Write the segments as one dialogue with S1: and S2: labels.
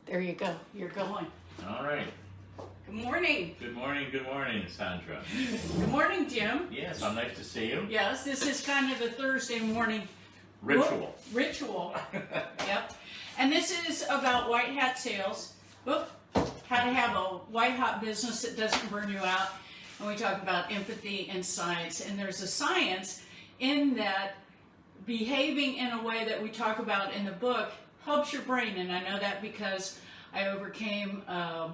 S1: There you go. You're going.
S2: All right.
S1: Good morning.
S2: Good morning, Sandra.
S1: Good morning, Jim.
S2: Yes, I'm nice to see you.
S1: Yes, this is kind of the Thursday morning
S2: Ritual.
S1: Ritual. Yep. And this is about white hat sales. Whoop. How to have a white hot business that doesn't burn you out. And we talk about empathy and science. And there's a science in that behaving in a way that we talk about in the book helps your brain. And I know that because I overcame a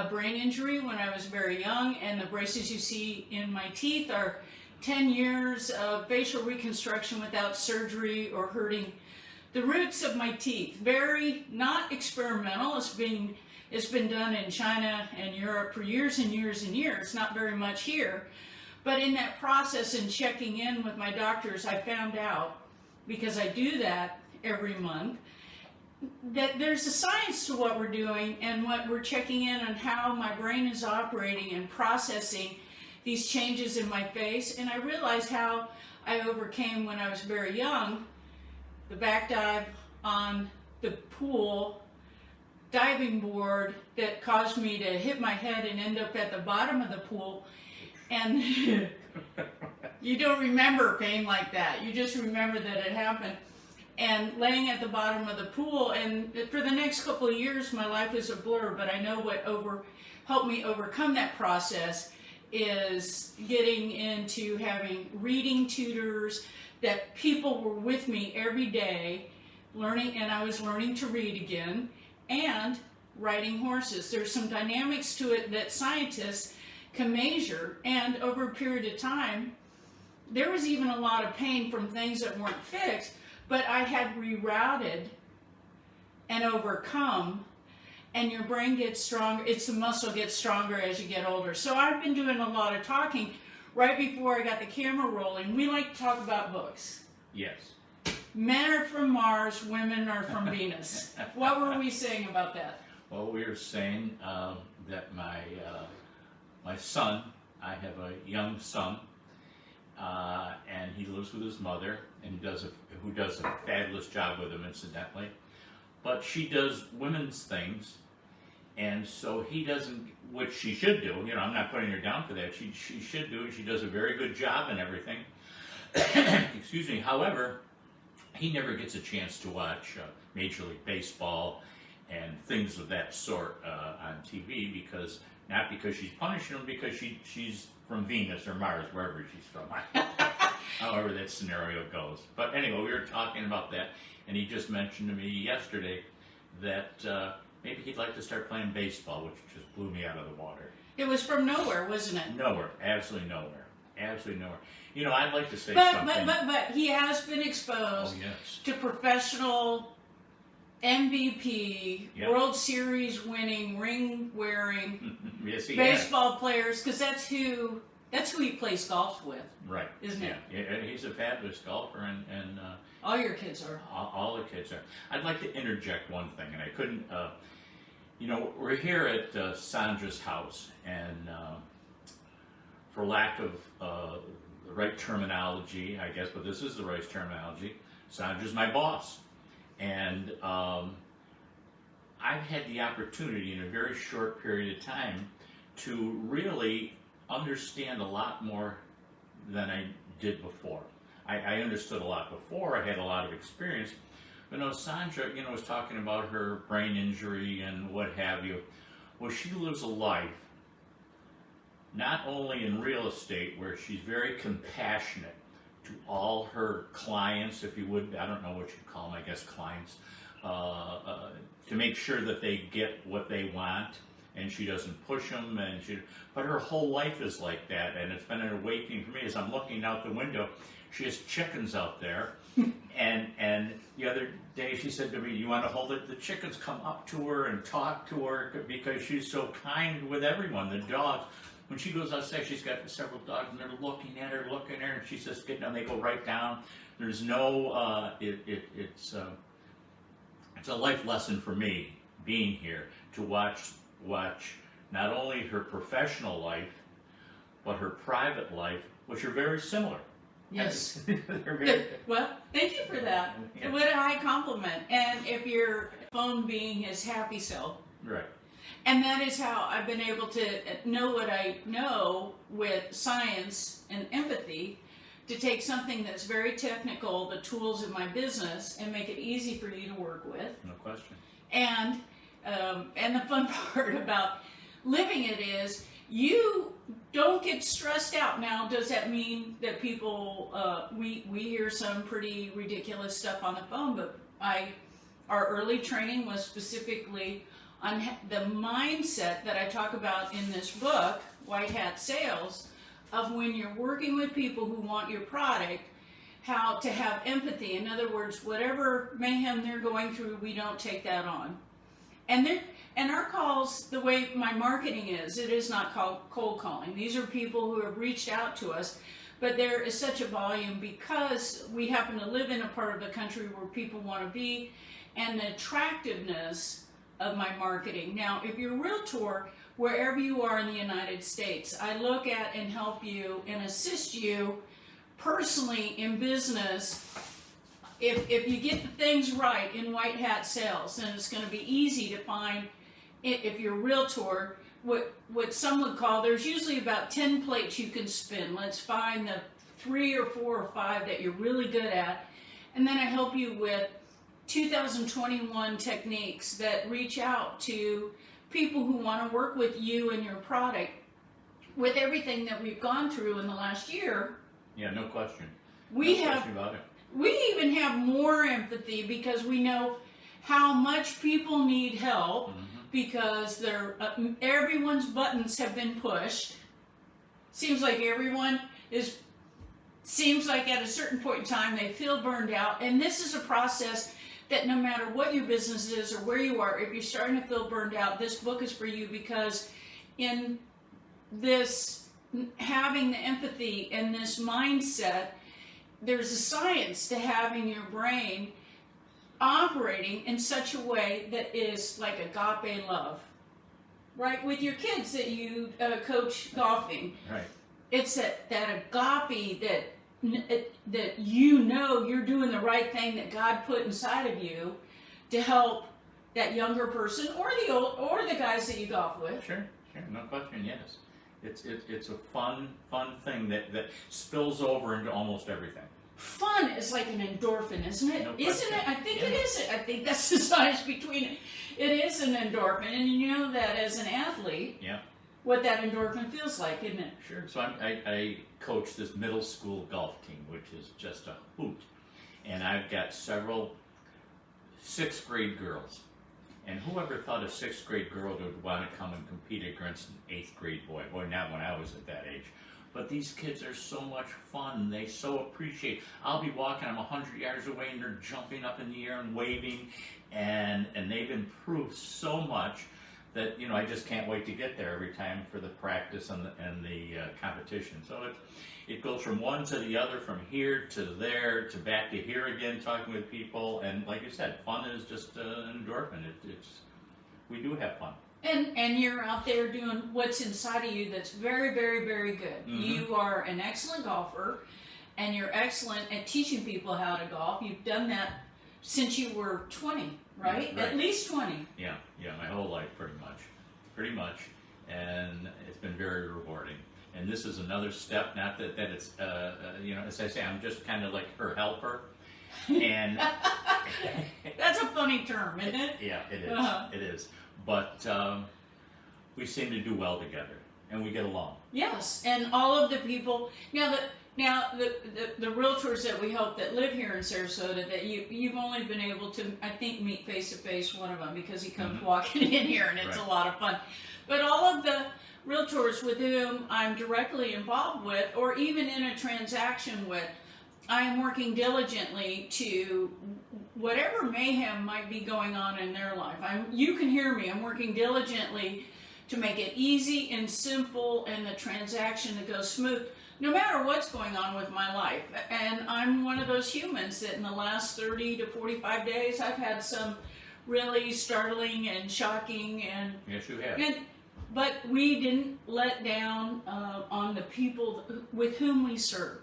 S1: brain injury when I was very young, and the braces you see in my teeth are 10 years of facial reconstruction without surgery or hurting the roots of my teeth. Very not experimental. It's been done in China and Europe for years and years and years, not very much here. But in that process and checking in with my doctors, I found out, because I do that every month, that there's a science to what we're doing and what we're checking in on, how my brain is operating and processing these changes in my face. And I realized how I overcame when I was very young the back dive on the pool diving board that caused me to hit my head and end up at the bottom of the pool. And you don't remember pain like that. You just remember that it happened. And laying at the bottom of the pool, and for the next couple of years, my life is a blur, but I know what helped me overcome that process is getting into having reading tutors, that people were with me every day, learning, and I was learning to read again, and riding horses. There's some dynamics to it that scientists can measure, and over a period of time, there was even a lot of pain from things that weren't fixed, but I had rerouted and overcome, and your brain gets stronger. The muscle gets stronger as you get older. So I've been doing a lot of talking. Right before I got the camera rolling, we like to talk about books.
S2: Yes.
S1: Men are from Mars, women are from Venus. What were we saying about that?
S2: Well, we were saying that my son, I have a young son, and he lives with his mother, and who does a fabulous job with him, incidentally. But she does women's things, and so he doesn't, which she should do. You know, I'm not putting her down for that. She should do it. She does a very good job and everything. Excuse me. However, he never gets a chance to watch Major League Baseball and things of that sort on TV not because she's punishing him, because she's from Venus or Mars, wherever she's from. However that scenario goes. But anyway, we were talking about that, and he just mentioned to me yesterday that maybe he'd like to start playing baseball, which just blew me out of the water.
S1: It was from nowhere, wasn't it?
S2: Nowhere. Absolutely nowhere. Absolutely nowhere. You know, I'd like to say
S1: something. But he has been exposed to professional MVP,
S2: yep.
S1: World Series winning, ring wearing
S2: yes,
S1: baseball players, because that's who he plays golf with.
S2: Right.
S1: Isn't it?
S2: Yeah, he's a fabulous golfer, and
S1: all your kids are.
S2: All the kids are. I'd like to interject one thing, and I couldn't. You know, we're here at Sandra's house, and for lack of the right terminology, I guess, but this is the right terminology, Sandra's my boss. And I've had the opportunity in a very short period of time to really understand a lot more than I did before. I understood a lot before, I had a lot of experience, but no, Sandra, was talking about her brain injury and what have you. Well, she lives a life, not only in real estate, where she's very compassionate to all her clients, if you would, I don't know what you'd call them, I guess clients, to make sure that they get what they want, and she doesn't push them, but her whole life is like that, and it's been an awakening for me. As I'm looking out the window, she has chickens out there, and the other day she said to me, "You want to hold it?" The chickens come up to her and talk to her because she's so kind with everyone, the dogs. When she goes outside, she's got several dogs, and they're looking at her, and she says, "Get down." They go right down. There's no, it's a life lesson for me being here to watch not only her professional life, but her private life, which are very similar.
S1: Yes.
S2: They're very,
S1: Well, thank you for that.
S2: Yeah.
S1: What a high compliment. And if your phone being his happy self,
S2: right.
S1: and that is how I've been able to know what I know with science and empathy, to take something that's very technical, the tools of my business, and make it easy for you to work with.
S2: No question.
S1: And the fun part about living it is you don't get stressed out. Now, does that mean that people, we hear some pretty ridiculous stuff on the phone, but our early training was specifically on the mindset that I talk about in this book, White Hat Sales, of when you're working with people who want your product, how to have empathy. In other words, whatever mayhem they're going through, we don't take that on. And our calls, the way my marketing is, it is not called cold calling. These are people who have reached out to us, but there is such a volume because we happen to live in a part of the country where people want to be, and the attractiveness of my marketing. Now, if you're a realtor, wherever you are in the United States, I look at and help you and assist you personally in business. If you get the things right in white hat sales, then it's going to be easy to find, if you're a realtor, what some would call, there's usually about 10 plates you can spin. Let's find the 3 or 4 or 5 that you're really good at, and then I help you with 2021 techniques that reach out to people who want to work with you and your product. With everything that we've gone through in the last year,
S2: Yeah, no question.
S1: we
S2: No
S1: have
S2: question about it.
S1: we even have more empathy because we know how much people need help, because everyone's buttons have been pushed. Seems like seems like at a certain point in time they feel burned out, and this is a process that no matter what your business is or where you are, if you're starting to feel burned out, this book is for you, because in this, having the empathy and this mindset, there's a science to having your brain operating in such a way that is like agape love, right? With your kids that you coach golfing,
S2: Right.
S1: it's that agape that you know you're doing the right thing that God put inside of you to help that younger person or the guys that you golf with.
S2: Sure, no question, yes. It's a fun thing that spills over into almost everything.
S1: Fun is like an endorphin, isn't it?
S2: No
S1: Isn't
S2: question.
S1: it? I think
S2: Yeah.
S1: it is. I think that's the science between it. It is an endorphin, and you know that as an athlete,
S2: Yeah,
S1: what that endorphin feels like, isn't it?
S2: sure. So I coach this middle school golf team, which is just a hoot. And I've got several 6th grade girls. And whoever thought a 6th grade girl would want to come and compete against an 8th grade boy? Boy, not when I was at that age. But these kids are so much fun. They so appreciate. I'll be walking, I'm 100 yards away, and they're jumping up in the air and waving. And they've improved so much that, I just can't wait to get there every time for the practice and the competition. So it goes from one to the other, from here to there to back to here again, talking with people. And like you said, fun is just an endorphin. We do have fun.
S1: And you're out there doing what's inside of you that's very, very, very good.
S2: Mm-hmm.
S1: You are an excellent golfer, and you're excellent at teaching people how to golf. You've done that since you were 20, right?
S2: Right.
S1: At least 20.
S2: Yeah, my whole life, pretty much, and it's been very rewarding. And this is another step. Not that it's, as I say, I'm just kind of like her helper. And
S1: That's a funny term, isn't it?
S2: yeah, it is.
S1: Uh-huh.
S2: It is. But we seem to do well together, and we get along.
S1: Yes, and all of the people now the realtors that we help that live here in Sarasota, that you've only been able to, I think, meet face to face one of them, because he comes walking in here and it's
S2: Right.
S1: a lot of fun. But all of the realtors with whom I'm directly involved with, or even in a transaction with, I am working diligently to, whatever mayhem might be going on in their life, you can hear me, I'm working diligently to make it easy and simple, and the transaction that goes smooth, no matter what's going on with my life. And I'm one of those humans that in the last 30 to 45 days, I've had some really startling and shocking and
S2: Yes, you have.
S1: but we didn't let down on the people with whom we serve.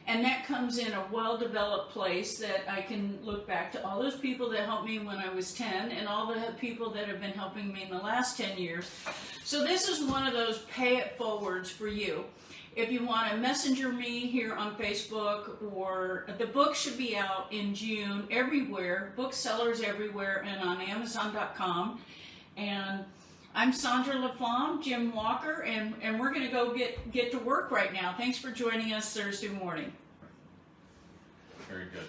S1: And that comes in a well-developed place that I can look back to all those people that helped me when I was 10 and all the people that have been helping me in the last 10 years. So this is one of those pay it forwards for you. If you want to messenger me here on Facebook, or the book should be out in June everywhere, booksellers everywhere, and on Amazon.com. And I'm Sandra LaFlamme, Jim Walker, and we're going to go get to work right now. Thanks for joining us Thursday morning.
S2: Very good.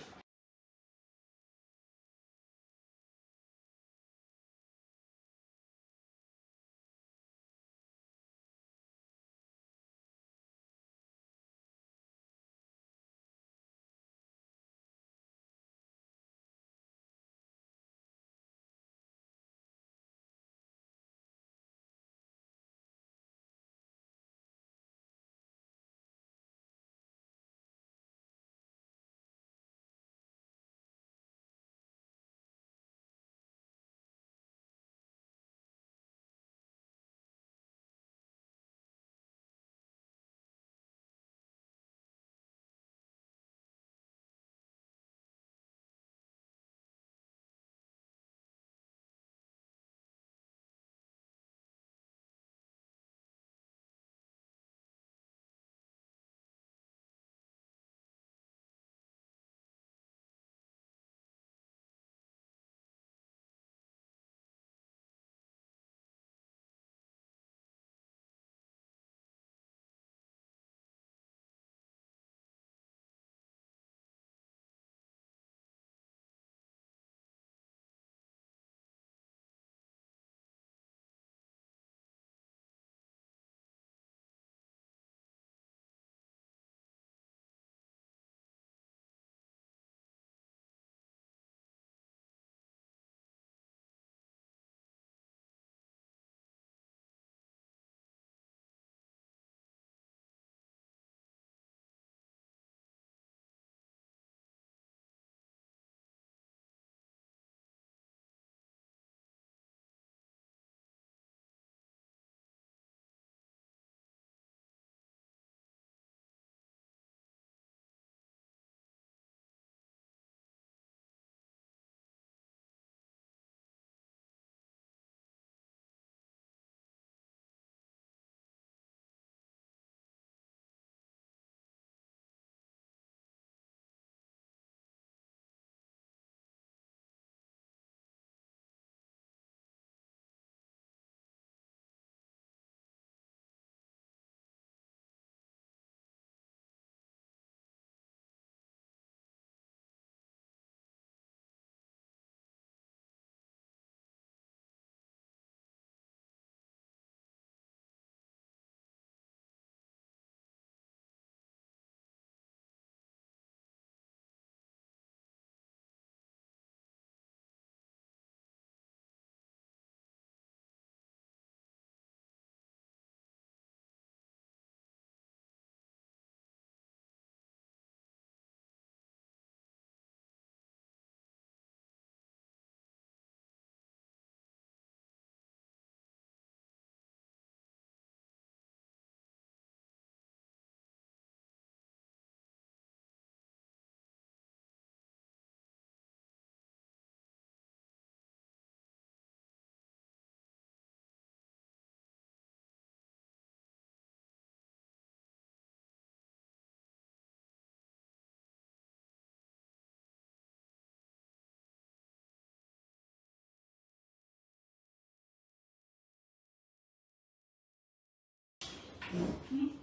S1: Mm-hmm.